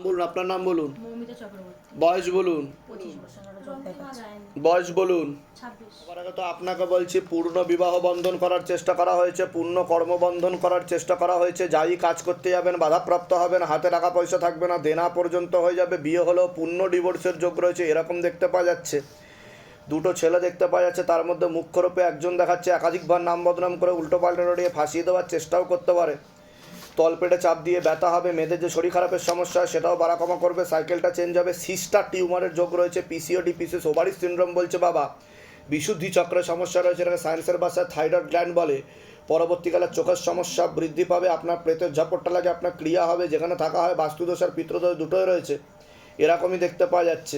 বলুন, আপনার নাম বলুন। মৌমিতা চক্রবর্তী। বয়স বলুন। 25 বছর। বয়স বলুন। 26। সবার আগে তো আপনাকে বলছি, পূর্ণ বিবাহ বন্ধন করার চেষ্টা করা হয়েছে, পূর্ণ কর্মবন্ধন করার চেষ্টা করা হয়েছে। যাই কাজ করতে যাবেন বাধাপ্রাপ্ত হবেন, হাতে টাকা পয়সা থাকবে না, দেনা পর্যন্ত হয়ে যাবে। বিয়ে হলেও পূর্ণ ডিভোর্সের যোগ রয়েছে, এরকম দেখতে পাওয়া যাচ্ছে। দুটো ছেলে দেখতে পাওয়া যাচ্ছে, তার মধ্যে মুখ্যরূপে একজন দেখাচ্ছে একাধিকবার নাম বদনাম করে উল্টোপাল্টা নড়িয়ে ফাঁসিয়ে দেওয়ার চেষ্টাও করতে পারে। তলপেটে চাপ দিয়ে ব্যথা হবে, মেয়েদের যে শরীর খারাপের সমস্যা সেটাও বাড়া কমা করবে, সাইকেলটা চেঞ্জ হবে। সিস্টার টিউমারের যোগ রয়েছে, পিসিওডি পিসিএস ওভারি সিনড্রোম বলছে বাবা। বিশুদ্ধি চক্রের সমস্যা রয়েছে, এটাকে সায়েন্সের ভাষায় থাইরয়েড গ্ল্যান্ড বলে। পরবর্তীকালে চোখের সমস্যা বৃদ্ধি পাবে, আপনার প্রেতের ঝাপটটা লাগে, আপনার ক্রিয়া হবে, যেখানে থাকা হয় বাস্তুদোষ আর পিতৃদোষ দুটোই রয়েছে, এরকমই দেখতে পাওয়া যাচ্ছে।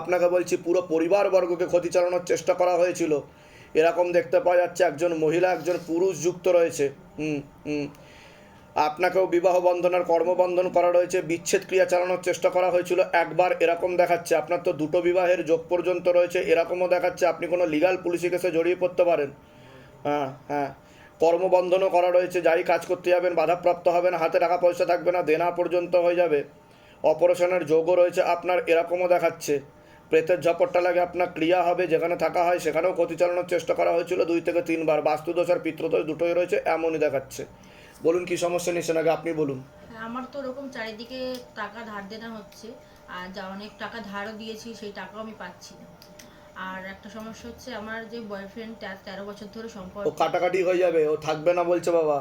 আপনাকে বলছি, পুরো পরিবারবর্গকে ক্ষতি চালানোর চেষ্টা করা হয়েছিল, এরকম দেখতে পাওয়া যাচ্ছে। একজন মহিলা একজন পুরুষ যুক্ত রয়েছে। আপনাকেও বিবাহ বন্ধনের কর্মবন্ধন করা রয়েছে, বিচ্ছেদ ক্রিয়া চালানোর চেষ্টা করা হয়েছিল একবার, এরকম দেখাচ্ছে। আপনার তো দুটো বিবাহের যোগ পর্যন্ত রয়েছে, এরকমও দেখাচ্ছে আপনি কোনো লিগাল পুলিশি কেসে জড়িয়ে পড়তে পারেন। হ্যাঁ, কর্মবন্ধনও করা রয়েছে, যাই কাজ করতে যাবেন বাধাপ্রাপ্ত হবেন, হাতে টাকা পয়সা থাকবে না, দেনা পর্যন্ত হয়ে যাবে। অপারেশনের যোগও রয়েছে আপনার, এরকমও দেখাচ্ছে। প্রেতের ঝপটটা লাগে, আপনার ক্রিয়া হবে, যেখানে থাকা হয় সেখানেও ক্ষতি চালানোর চেষ্টা করা হয়েছিল 2 থেকে 3 বার। বাস্তুদোষ আর পিতৃদোষ দুটোই রয়েছে, এমনই দেখাচ্ছে। বলুন কি সমস্যা নিচ্ছেন, আগে আপনি বলুন। আমার তো ওরকম চারিদিকে টাকা ধার দেনা হচ্ছে, আর যা অনেক টাকা ধারও দিয়েছি সেই টাকাও আমি পাচ্ছি না। আর একটা সমস্যা হচ্ছে, আমার যে বয়ফ্রেন্ড 13 বছর ধরে সম্পর্ক, ও কাটাকাটি হয়ে যাবে, ও থাকবে না বলছে বাবা,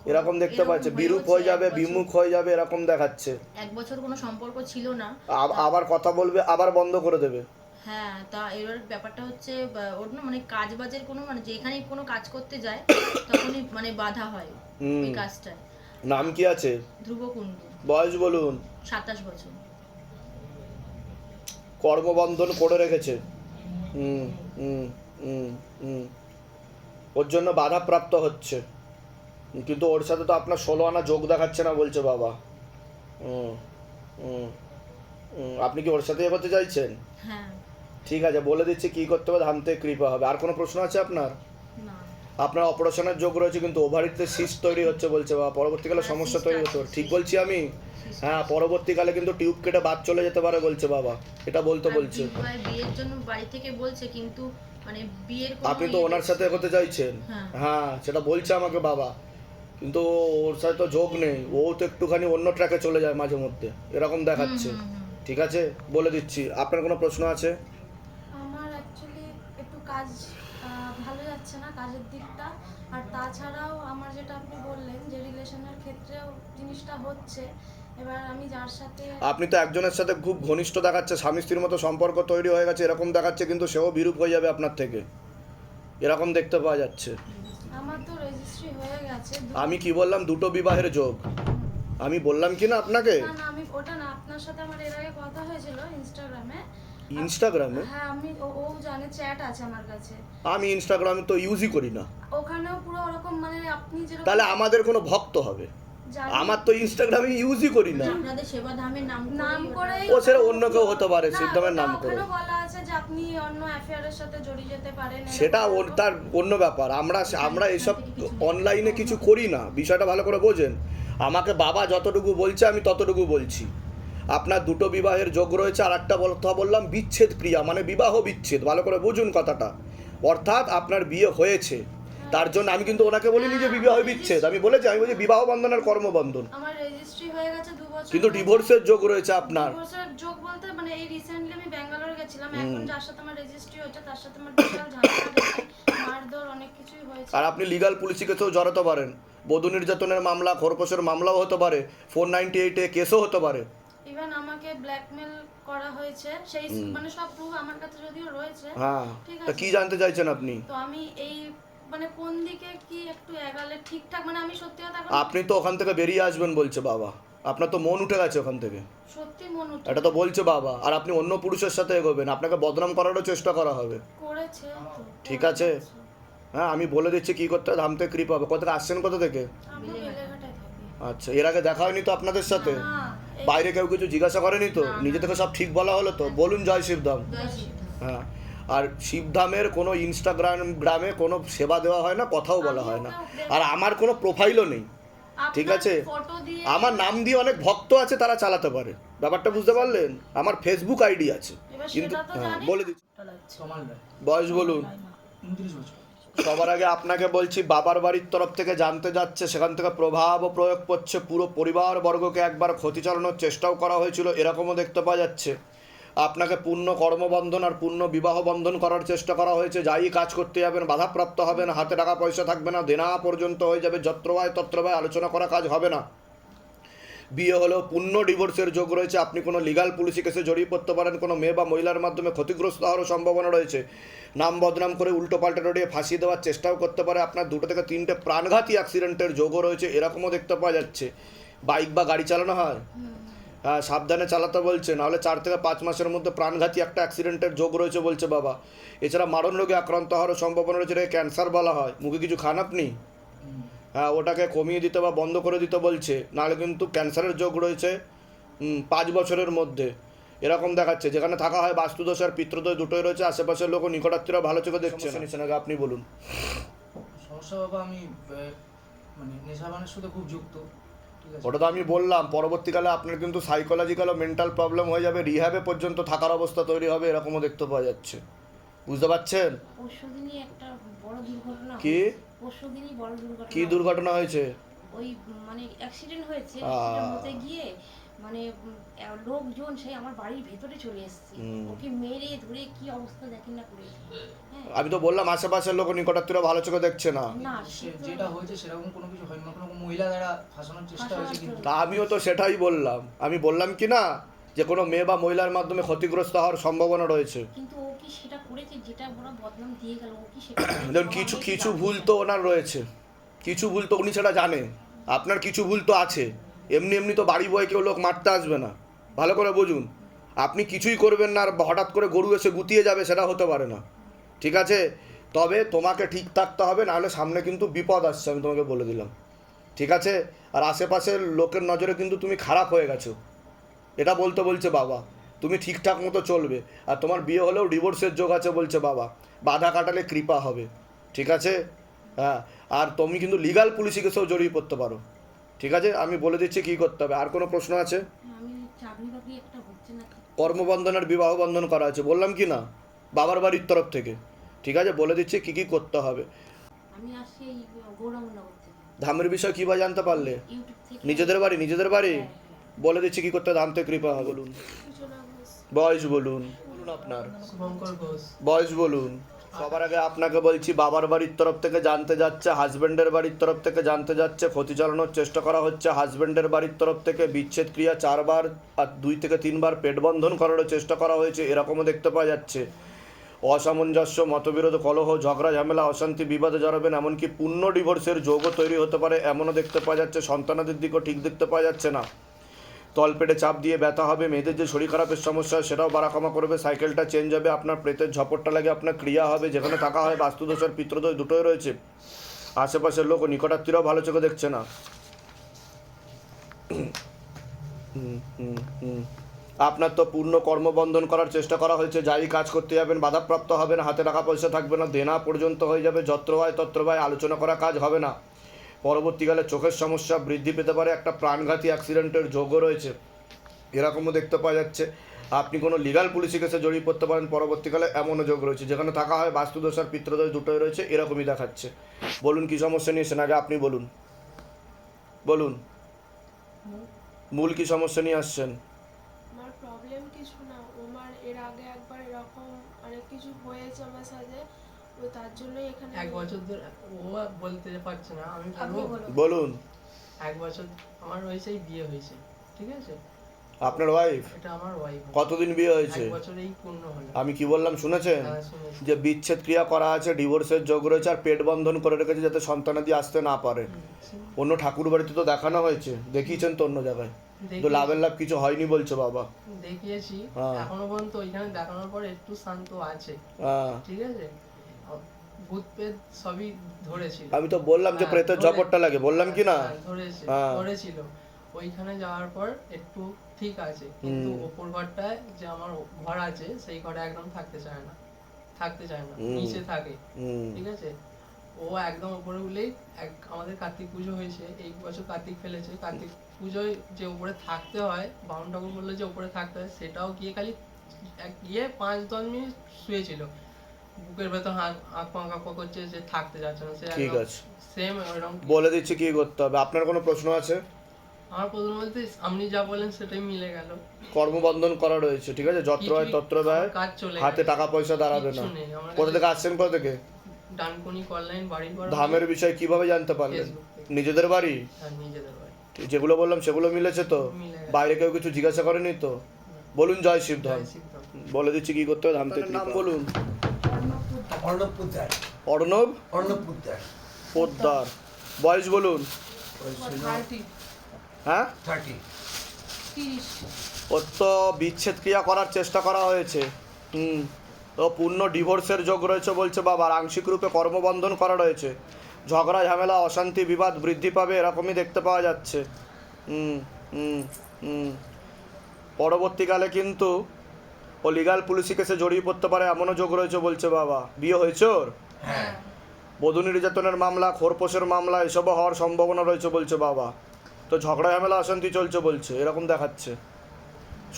এরকম দেখতে পাচ্ছে। বিরূপ হয়ে যাবে, বিমুখ হয়ে যাবে, এরকম দেখাচ্ছে। 1 বছর কোনো সম্পর্ক ছিল না, আবার কথা বলবে, আবার বন্ধ করে দেবে। হ্যাঁ। তা এবার ব্যাপারটা হচ্ছে, ওর না মানে কাজ বাজের কোনো মানে যেখানেই কোনো কাজ করতে যায় তখনই মানে বাধা হয় ওই কাজটায়। নাম কি আছে? ধ্রুব কুণ্ডু। বয়স বলুন। 27 বছর। কর্মবন্ধন করে রেখেছে। হুম হুম হুম হুম ওর জন্য বাধাপ্রাপ্ত হচ্ছে, কিন্তু ওর সাথে তো আপনার 16 আনা যোগ দেখাচ্ছে না বলছে বাবা। হুম হুম আপনি কি ওর সাথে এগোতে চাইছেন? হ্যাঁ। ঠিক আছে, বলে দিচ্ছি কি করতে হবে, ধাম থেকে কৃপা হবে। আর কোনো প্রশ্ন আছে আপনার? না। আপনার অপারেশনের যোগ রয়েছে, কিন্তু ওভারিতে সিস্ট তৈরি হচ্ছে বলছে বাবা, পরবর্তীকালে সমস্যা তৈরি হতে পারে। ঠিক বলছি আমি? হ্যাঁ, পরবর্তীকালে কিন্তু টিউব কেটে বাদ চলে যেতে পারে বলছে বাবা, এটা বলতে বলছে। বিয়ের জন্য বাড়ি থেকে বলছে, কিন্তু মানে বিয়ের কোনো আপনি তো ওনার সাথে এগোতে চাইছেন। হ্যাঁ, সেটা বলছে আমাকে বাবা, কিন্তু ওর সাথে তো যোগ নেই, ও তো একটুখানি অন্য ট্র্যাকে চলে যায় মাঝে মধ্যে, এরকম দেখাচ্ছে। ঠিক আছে, বলে দিচ্ছি। আপনার কোনো প্রশ্ন আছে? আমার অ্যাকচুয়ালি একটু কাজ ভালো যাচ্ছে না, কাজের দিকটা। আর তাছাড়াও আমার যেটা আপনি বললেন যে রিলেশনের ক্ষেত্রেও জিনিসটা হচ্ছে। এবার আমি যার সাথে, আপনি তো একজনের সাথে খুব ঘনিষ্ঠ দেখাচ্ছে, স্বামী স্ত্রীর মতো সম্পর্ক তৈরি হয়ে গেছে এরকম দেখাচ্ছে, কিন্তু সেও বিরূপ হয়ে যাবে আপনার থেকে, এরকম দেখতে পাওয়া যাচ্ছে। আমার তো রেজিস্ট্রি হয়ে গেছে। আমি কি বললাম? দুটো বিবাহের যোগ আমি বললাম কি না আপনাকে? না না, আমি ওটা না, আপনার সাথে আমার এর আগে কথা হয়েছিল ইনস্টাগ্রামে। ইনস্টাগ্রামে? হ্যাঁ, আমি ও জানে, চ্যাট আছে আমার কাছে। আমি ইনস্টাগ্রামে তো ইউজই করি না। ওখানেও পুরো ওরকম মানে আপনি যেরকম, তাহলে আমাদের কোনো ভক্ত হবে? আমার তো ইনস্টাগ্রামে ইউজই করি না। আপনাদের সেবা ধামের নাম করে ও সেটা অন্য কেউ হতে পারে, সিদ্ধামের নাম করে। ওখানে বলা আছে যে আপনি অন্য অ্যাফেয়ারের সাথে জড়িয়ে যেতে পারেন। সেটা তার অন্য ব্যাপার। আমরা এসব অনলাইনে কিছু করি না, বিষয়টা ভালো করে বোঝেন। আমাকে বাবা যতটুকু বলছে আমি ততটুকু বলছি। আপনার দুটো বিবাহের যোগ রয়েছে, আর একটা কথা বললাম বিচ্ছেদ ক্রিয়া, মানে বিবাহ বিচ্ছেদ, ভালো করে বুঝুন কথাটা। অর্থাৎ আপনার বিয়ে হয়েছে, তার জন্য আমি কিন্তু ওনাকে বলিনি যে বিবাহ বিচ্ছেদ, আমি বলেছি, আমি বলছি বিবাহ বন্ধন আর কর্মবন্ধন। আমার রেজিস্ট্রি হয়ে গেছে 2 বছর, কিন্তু ডিভোর্সের যোগ রয়েছে আপনার। ডিভোর্সের যোগ বলতে মানে এই রিসেন্টলি আমি ব্যাঙ্গালোর গেছিলাম, এখন যার সাথে আমার রেজিস্ট্রি হয়েছে তার সাথে আমার বিশাল ঝামেলা হয়েছে, মারধর অনেক কিছুই হয়েছে। আর আপনি লিগাল পুলিশি কেসেও জড়াতে পারেন, বধূ নির্যাতনের মামলা, খোরপোশের মামলাও হতে পারে, 498 কেসও হতে পারে। ইভেন আমাকে ব্ল্যাকমেল করা হয়েছে, সেই মানে সব প্রুফ আমার কাছে যদিও রয়েছে। হ্যাঁ, ঠিক তা আছে, কি জানতে চাইছেন আপনি? তো আমি এই মানে কোন দিকে কি একটু এগালে ঠিকঠাক, মানে আমি সত্যি কথা আপনি তো ওখান থেকে বেরিয়ে আসবেন বলছে বাবা, আপনার তো মন উঠে গেছে ওখান থেকে, সত্যি মন উঠে এটা তো বলছে বাবা। আর আপনি অন্য পুরুষের সাথে এগোবেন, আপনাকে বদনাম করারও চেষ্টা করা হবে। করেছে তো। ঠিক আছে, হ্যাঁ, আমি বলে দিচ্ছি কি করতে হবে, ধাম থেকে কৃপা হবে। কোথা থেকে আসছেন, কোথা থেকে? আমি বেলেঘাটায় থাকি। আচ্ছা, এর আগে দেখা হয়নি তো আপনাদের সাথে? না, বাইরে কেউ কিছু জিজ্ঞাসা করেনি তো? নিজে থেকে সব ঠিক বলা হলো তো? বলুন জয় শিবধাম। হ্যাঁ, আর শিবধামের কোনো গ্রামে কোনো সেবা দেওয়া হয় না, কথাও বলা হয় না, আর আমার কোনো প্রোফাইলও নেই। ঠিক আপনার আছে? ফটো দিয়ে আমার নাম দিয়ে অনেক ভক্ত আছে, তারা চালাতে পারে, ব্যাপারটা বুঝতে পারলেন? আমার ফেসবুক আইডি আছে, এবার কিন্তু সেটা তো হ্যাঁ, জানি বলে দিচ্ছি। সমাল রায়, বয়স বলুন। 29 বছর। সবার আগে আপনাকে বলছি, বাবার বাড়ির তরফ থেকে জানতে যাচ্ছে, সেখান থেকে প্রভাব প্রয়োগ করছে, পুরো পরিবার বর্গকে একবার ক্ষতি চালানোর চেষ্টাও করা হয়েছিল, এরকমও দেখতে পাওয়া যাচ্ছে। আপনাকে পূর্ণ কর্মবন্ধন আর পূর্ণ বিবাহ বন্ধন করার চেষ্টা করা হয়েছে, যাই কাজ করতে যাবেন বাধাপ্রাপ্ত হবেন, হাতে টাকা পয়সা থাকবে না, দেনা পর্যন্ত হয়ে যাবে, যত্রবায় তত্রবায় আলোচনা করা কাজ হবে না। বিয়ে হলেও পূর্ণ ডিভোর্সের যোগ রয়েছে, আপনি কোনো লিগাল পুলিশি কেসে জড়িয়ে পড়তে পারেন, কোনো মেয়ে বা মহিলার মাধ্যমে ক্ষতিগ্রস্ত হওয়ারও সম্ভাবনা রয়েছে, নাম বদনাম করে উল্টো পাল্টে রড়িয়ে ফাঁসিয়ে দেওয়ার চেষ্টাও করতে পারে, আপনার 2 থেকে 3টে প্রাণঘাতী অ্যাক্সিডেন্টের যোগও রয়েছে, এরকমও দেখতে পাওয়া যাচ্ছে। বাইক বা গাড়ি চালানো হয়, হ্যাঁ, সাবধানে চালাতে বলছে, নাহলে 4 থেকে 5 মাসের মধ্যে প্রাণঘাতী একটা অ্যাক্সিডেন্টের যোগ রয়েছে বলছে বাবা। এছাড়া মারণ রোগে আক্রান্ত হওয়ারও সম্ভাবনা রয়েছে, এটাকে ক্যান্সার বলা হয়। মুখে কিছু খান আপনি? হ্যাঁ, ওটাকে কমিয়ে দিতে বা বন্ধ করে দিতে বলছে, নাহলে কিন্তু ক্যান্সারের যোগ রয়েছে 5 বছরের মধ্যে, এরকম দেখাচ্ছে। যেখানে থাকা হয় বাস্তুদোষ আর পিতৃদোষ দুটোই রয়েছে, আশেপাশের লোক নিকটাত্মীয়রা ভালো চোখে দেখছে না। আপনি বলুন। সমস্যা বাবা, আমি মানে নেশাবানের সাথে খুব যুক্ত, ঠিক আছে? ওটা তো আমি বললাম, পরবর্তীকালে আপনার কিন্তু সাইকোলজিক্যাল ও মেন্টাল প্রবলেম হয়ে যাবে, রিহ্যাবে পর্যন্ত থাকার অবস্থা তৈরি হবে, এরকমও দেখতে পাওয়া যাচ্ছে। বুঝতে পারছেন? পরশুদিনই একটা বড় দুর্ঘটনা কি? পরশুদিনই বড় দুর্ঘটনা কি দুর্ঘটনা হয়েছে? ওই মানে অ্যাক্সিডেন্ট হয়েছে, আহ। অ্যাক্সিডেন্ট হতে গিয়ে মানে লোকজন সেই আমার বাড়ির ভেতরে চলে এসেছে, ওকে মেরে ধরে কি অবস্থা দেখেন না করেছে। হ্যাঁ, আমি তো বললাম আশেপাশের লোক নিকটাত্মীয়রা ভালো চোখে দেখছে না। না সে তো- যেটা হয়েছে সেরকম কোনো কিছু হয়নি, কোনো মহিলা দ্বারা ফাঁসানোর চেষ্টা হয়েছে, কিন্তু তা আমিও তো সেটাই বললাম, আমি বললাম কি না, যে কোনো মেয়ে বা মহিলার মাধ্যমে ক্ষতিগ্রস্ত হওয়ার সম্ভাবনা রয়েছে। কিন্তু ও কি সেটা করেছে যেটা ওরা বদনাম দিয়ে গেল, ও কি সেটা দেখুন, কিছু কিছু ভুল তো ওনার রয়েছে, কিছু ভুল তো উনি সেটা জানে, আপনার কিছু ভুল তো আছে। এমনি এমনি তো বাড়ি বয়ে কেউ লোক মারতে আসবে না, ভালো করে বুঝুন। আপনি কিছুই করবেন না আর হঠাৎ করে গরু এসে গুতিয়ে যাবে, সেটা হতে পারে না, ঠিক আছে? তবে তোমাকে ঠিক থাকতে হবে, নাহলে সামনে কিন্তু বিপদ আসছে, আমি তোমাকে বলে দিলাম, ঠিক আছে? আর আশেপাশের লোকের নজরে কিন্তু তুমি খারাপ হয়ে গেছো, এটা বলতে বলছে বাবা। তুমি ঠিকঠাক মতো চলবে, আর তোমার বিয়ে হলেও ডিভোর্সের যোগ আছে বলছে বাবা, বাধা কাটালে কৃপা হবে, ঠিক আছে? হ্যাঁ, আর তুমি কিন্তু লিগাল পুলিশি কেসেও জড়িয়ে পড়তে পারো, ঠিক আছে? আমি বলে দিচ্ছি কী করতে হবে। আর কোনো প্রশ্ন আছে? আমি চাকরি বাকরি একটা হচ্ছে না। কর্মবন্ধনের বিবাহ বন্ধন করা আছে, বললাম কি না, বাবার বাড়ির তরফ থেকে, ঠিক আছে? বলে দিচ্ছি কী কী করতে হবে। আমি আসছি এই গৌরাঙ্গনগর থেকে, ধামের বিষয় কী বা জানতে পারলে? ইউটিউব থেকে। নিজেদের বাড়ি, নিজেদের বাড়ি? হ্যাঁ, হ্যাঁ। বলে দিচ্ছি কী করতে, ধামতে কৃপা হবে। বলুন বয়স, বলুন বলুন আপনার শুভঙ্কর ঘোষ। বয়স বলুন। সবার আগে আপনাকে বলছি, বাবার বাড়ির তরফ থেকে জানতে যাচ্ছে, হাজব্যান্ডের বাড়ির তরফ থেকে জানতে যাচ্ছে, ক্ষতি চালানোর চেষ্টা করা হচ্ছে, হাজব্যান্ডের বাড়ির তরফ থেকে বিচ্ছেদ ক্রিয়া 4 বার আর 2 থেকে 3 বার পেট বন্ধন করারও চেষ্টা করা হয়েছে, এরকমও দেখতে পাওয়া যাচ্ছে। অসামঞ্জস্য, মতবিরোধ, কলহ, ঝগড়া, ঝামেলা, অশান্তি, বিবাদে জড়াবেন, এমনকি পূর্ণ ডিভোর্সের যোগও তৈরি হতে পারে, এমনও দেখতে পাওয়া যাচ্ছে। সন্তানাদের দিকও ঠিক দেখতে পাওয়া যাচ্ছে না। তলপেটে চাপ দিয়ে ব্যথা হবে, মেয়েদের যে শরীর খারাপের সমস্যা সেটাও বাড়াকমা করবে, সাইকেলটা চেঞ্জ হবে, আপনার প্রেতের ঝপটটা লাগে, আপনার ক্রিয়া হবে, যেখানে থাকা হয় বাস্তুদোষ আর পিতৃদোষ দুটোই রয়েছে, আশেপাশের লোক ও নিকটাত্মীয়রাও ভালো চোখে দেখছে না। আপনার তো পূর্ণ কর্মবন্ধন করার চেষ্টা করা হয়েছে, যাই কাজ করতে যাবেন বাধাপ্রাপ্ত হবেন, হাতে টাকা পয়সা থাকবে না, দেনা পর্যন্ত হয়ে যাবে, যত্রবায় তত্রবায় আলোচনা করা কাজ হবে না। পরবর্তীকালে চোখের সমস্যা বৃদ্ধি পেতে পারে, একটা প্রাণঘাতী অ্যাক্সিডেন্টের যোগও রয়েছে, এরকমও দেখতে পাওয়া যাচ্ছে। আপনি কোনো লিগাল পুলিশি কেসে জড়িয়ে পড়তে পারেন, পরবর্তীকালে এমনও যোগ রয়েছে, যেখানে থাকা হয় বাস্তুদোষ আর পিতৃদোষ দুটোই রয়েছে, এরকমই দেখাচ্ছে। বলুন কী সমস্যা নিয়েছেন, আগে আপনি বলুন, বলুন মূল কী সমস্যা নিয়ে আসছেন? আমার প্রবলেম কিছু না, আমার এর আগে একবার এরকম অনেক কিছু হয়েছে আমার সাথে, তো তার জন্যই এখানে 1 বছর ধরে ও বলতে পারছে না, আমি আপনি বলবো। বলুন। বলুন। 1 বছর আমার হয়েছেই বিয়ে হয়েছে, ঠিক আছে? আপনার ওয়াইফ? এটা আমার ওয়াইফ। কতদিন বিয়ে হয়েছে? 1 বছরেই পূর্ণ হলো। আমি কি বললাম শুনেছেন? হ্যাঁ, শুনেছি। যে বিচ্ছেদ ক্রিয়া করা আছে, ডিভোর্সের যোগ রয়েছে, আর পেট বন্ধন করে রেখেছে যাতে সন্তানাদি আসতে না পারে। অন্য ঠাকুর বাড়িতে তো দেখানো হয়েছে, দেখিয়েছেন তো অন্য জায়গায়, তো লাভের লাভ কিছু হয়নি বলছে বাবা। দেখিয়েছি, হ্যাঁ। এখনো পর্যন্ত ওইখানে দেখানোর পর একটু শান্ত আছে, হ্যাঁ, ঠিক আছে? ভূত পেট সবই ধরেছিল। আমি তো বললাম যে হ্যাঁ, প্রেতের ঝপটটা লাগে, বললাম কি না? হ্যাঁ, হ্যাঁ। ধরেছিল। ওইখানে যাওয়ার পর একটু ঠিক আছে, কিন্তু ওপর ঘরটায় যে আমার ঘর আছে সেই ঘরে একদম থাকতে চায় না, হুম। নিচে থাকে, হুম। ঠিক আছে? ও একদম ওপরে উঠলেই আমাদের কার্তিক পুজো হয়েছে, এই বছর কার্তিক ফেলেছে, কার্তিক পুজোয় যে উপরে থাকতে হয়, বামুন ঠাকুর বললো যে উপরে থাকতে হয়, সেটাও গিয়ে খালি গিয়ে 5-10 মিনিট শুয়েছিল, বুকের ভেতর হাত পা করছে, যে থাকতে যাচ্ছে না। সে ঠিক আছে, সেম ওইরকম। বলে দিচ্ছি কি করতে হবে। আপনার কোনো প্রশ্ন আছে? আমার প্রথম বলতে আপনি যা বললেন সেটাই মিলে গেল। কর্মবন্ধন করা রয়েছে, ঠিক আছে, যত্র হয় তত্র ব্যয়, কাজ চলে হাতে টাকা পয়সা দাঁড়াবে না। কিচ্ছু নেই আমার কোথা থেকে আসছেন, কোথা থেকে? ডানকুনি কল্যাণ বাড়ির পর ধামের বিষয় কিভাবে জানতে পারলেন? ফেসবুক থেকে। নিজেদের বাড়ি? হ্যাঁ, নিজেদের বাড়ি। যেগুলো বললাম সেগুলো মিলেছে তো? মিলে গেছে। বাইরে কেউ কিছু জিজ্ঞাসা করেনি তো? বলুন জয় শিব ধাম। জয় শিবধাম। বলে দিচ্ছি কি করতে হবে ধাম থেকে। নাম বলুন। অর্ণব পোদ্দার। অর্ণব অর্ণব পোদ্দার। পোদ্দার। বয়স বলুন। হ্যাঁ, 30। ওর তো বিচ্ছেদ ক্রিয়া করার চেষ্টা করা হয়েছে। তো পূর্ণ ডিভোর্সের যোগ রয়েছে বলছে বাবা, আর আংশিক রূপে কর্মবন্ধন করা রয়েছে। ঝগড়া ঝামেলা অশান্তি বিবাদ বৃদ্ধি পাবে এরকমই দেখতে পাওয়া যাচ্ছে। হুম হুম হুম পরবর্তীকালে কিন্তু ও লিগাল পুলিশি কেসে জড়িয়ে পড়তে পারে এমনও যোগ রয়েছে বলছে বাবা। বিয়ে হয়েছে ওর? হ্যাঁ। বধূ নির্যাতনের মামলা, খোরপোশের মামলা এসবও হওয়ার সম্ভাবনা রয়েছে বলছে বাবা। তো ঝগড়া ঝামেলা অশান্তি চলছে বলছে, এরকম দেখাচ্ছে।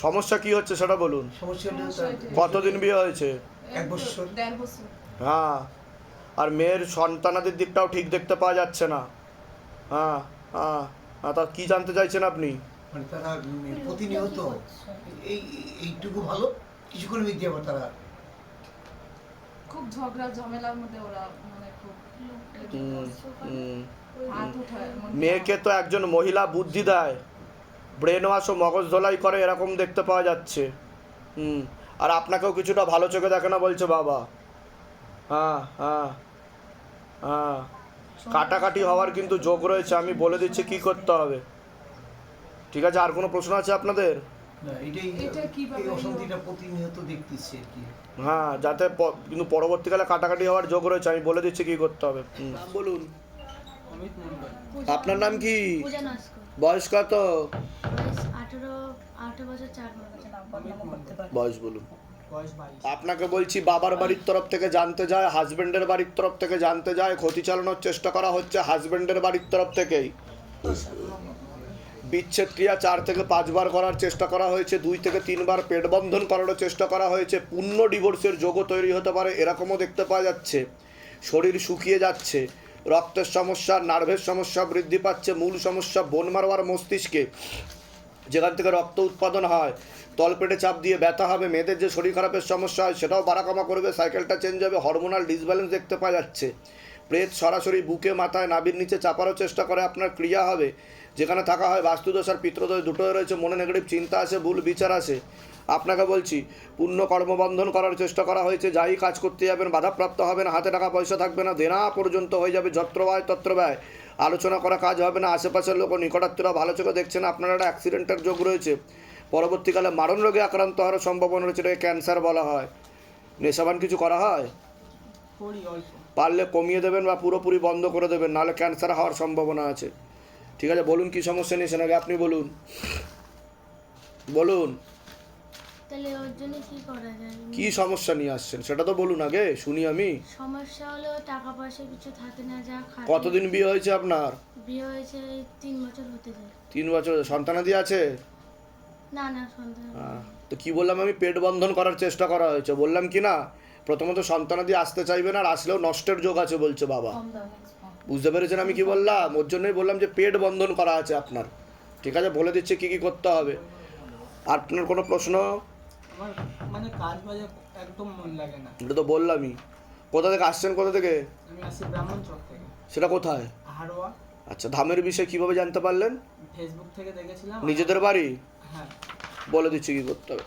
সমস্যা কি হচ্ছে সেটা বলুন। সমস্যাটা কতদিন বিয়ে হয়েছে? 1 বছর। হ্যাঁ, আর মেয়ের সন্তানাদির দিকটাও ঠিক দেখতে পাওয়া যাচ্ছে না। হ্যাঁ হ্যাঁ হ্যাঁ, তা কী জানতে চাইছেন আপনি? মানে তারা প্রতিনিয়ত এইটুকু ভালো, কিছুক্ষণ মধ্যে আবার তারা খুব ঝগড়া ঝামেলার মধ্যে ওরা মানে খুব হাত উঠায় মেয়েকে তো একজন মহিলা বুদ্ধি দেয়, ব্রেন ওয়াশ ও মগজ ধোলাই করে এরকম দেখতে পাওয়া যাচ্ছে। আর আপনাকেও কিছুটা ভালো চোখে দেখে না বলছে বাবা। হ্যাঁ হ্যাঁ হ্যাঁ, কাটাকাটি হওয়ার কিন্তু যোগ রয়েছে, আমি বলে দিচ্ছি কি করতে হবে। ঠিক আছে, আর কোনো প্রশ্ন আছে আপনাদের? না, এই অশান্তিটা প্রতিনিয়ত দেখতেছি আর কি। হ্যাঁ, যাতে কিন্তু পরবর্তীকালে কাটাকাটি হওয়ার যোগ রয়েছে, আমি বলে দিচ্ছি কি করতে হবে। নাম বলুন। অমিত মন্ডল। আপনার নাম কি? পূজা নস্কর। বয়স কত? বয়স 18 বছর 4 মাস। বয়স বলুন। বয়স 22। আপনাকে বলছি বাবার বাড়ির তরফ থেকে জানতে যায়, হাজবেন্ডের বাড়ির তরফ থেকে জানতে যায়, ক্ষতি চালানোর চেষ্টা করা হচ্ছে হাজবেন্ডের বাড়ির তরফ থেকেই। বিচ্ছেদ ক্রিয়া 4 থেকে 5 বার করার চেষ্টা করা হয়েছে, 2 থেকে 3 বার পেট বন্ধন করারও চেষ্টা করা হয়েছে। পূর্ণ ডিভোর্সের যোগও তৈরি হতে পারে এরকমও দেখতে পাওয়া যাচ্ছে। শরীর শুকিয়ে যাচ্ছে, রক্তের সমস্যা, নার্ভের সমস্যা বৃদ্ধি পাচ্ছে। মূল সমস্যা বোন মারোয়ার মস্তিষ্কে, যেখান থেকে রক্ত উৎপাদন হয়। তলপেটে চাপ দিয়ে ব্যথা হবে। মেয়েদের যে শরীর খারাপের সমস্যা হয় সেটাও বাড়াকামা করবে, সাইকেলটা চেঞ্জ হবে। হরমোনাল ডিসব্যালেন্স দেখতে পাওয়া যাচ্ছে। প্রেত সরাসরি বুকে মাথায় নাভির নিচে চাপারও চেষ্টা করে, আপনার ক্রিয়া হবে। যেখানে থাকা হয় বাস্তুদোষ আর পিত্রদোষ দুটোই রয়েছে। মনে নেগেটিভ চিন্তা আসে, ভুল বিচার আসে। আপনাকে বলছি পূর্ণ কর্মবন্ধন করার চেষ্টা করা হয়েছে। যাই কাজ করতে যাবেন বাধাপ্রাপ্ত হবেন, হাতে টাকা পয়সা থাকবে না, দেনা পর্যন্ত হয়ে যাবে। যত্র ব্যয় তত্র ব্যয়, আলোচনা করা কাজ হবে না। আশেপাশের লোক ও নিকটাত্মীয়রা ভালো চোখে দেখছেন। আপনার একটা অ্যাক্সিডেন্টের যোগ রয়েছে। পরবর্তীকালে মারণ রোগে আক্রান্ত হওয়ার সম্ভাবনা রয়েছে, এটাকে ক্যান্সার বলা হয়। নেশাবান কিছু করা হয়? পারলে কমিয়ে দেবেন বা পুরোপুরি বন্ধ করে দেবেন, নাহলে ক্যান্সার হওয়ার সম্ভাবনা আছে। ঠিক আছে, বলুন কি সমস্যা নিয়েছেন আগে আপনি বলুন। বলুন তাহলে ওর জন্য কি করা যায়? কি সমস্যা নিয়ে আসছেন সেটা তো বলুন আগে, শুনি আমি। সমস্যা হলো টাকা পয়সা কিছু থাকে না, যা খায়। কতদিন বিয়ে হয়েছে আপনার? বিয়ে হয়েছে 3 বছর হতে যায়। 3 বছর। সন্তানাদি আছে? না না, সন্তান। তো কি বললাম আমি? পেট বন্ধন করার চেষ্টা করা হয়েছে বললাম কি না? প্রথমত সন্তানাদি আসতে চাইবে না, আর আসলেও নষ্টের যোগ আছে বলছে বাবা। বুঝতে পেরেছেন আমি কি বললাম? ওর জন্যই বললাম যে পেট বন্ধন করা আছে আপনার। ঠিক আছে, বলে দিচ্ছে কি কি করতে হবে। আর আপনার কোনো প্রশ্ন? আমার মানে কাজ বাজে একদম মন লাগে না। এটা তো বললামই। কোথা থেকে আসছেন, কোথা থেকে? আমি আসছি ব্রাহ্মণ চক থেকে। সেটা কোথায়? হাড়োয়া। আচ্ছা, ধামের বিষয়ে কিভাবে জানতে পারলেন? ফেসবুক থেকে দেখেছিলাম। নিজেদের বাড়ি? হ্যাঁ। বলে দিচ্ছি কি করতে হবে।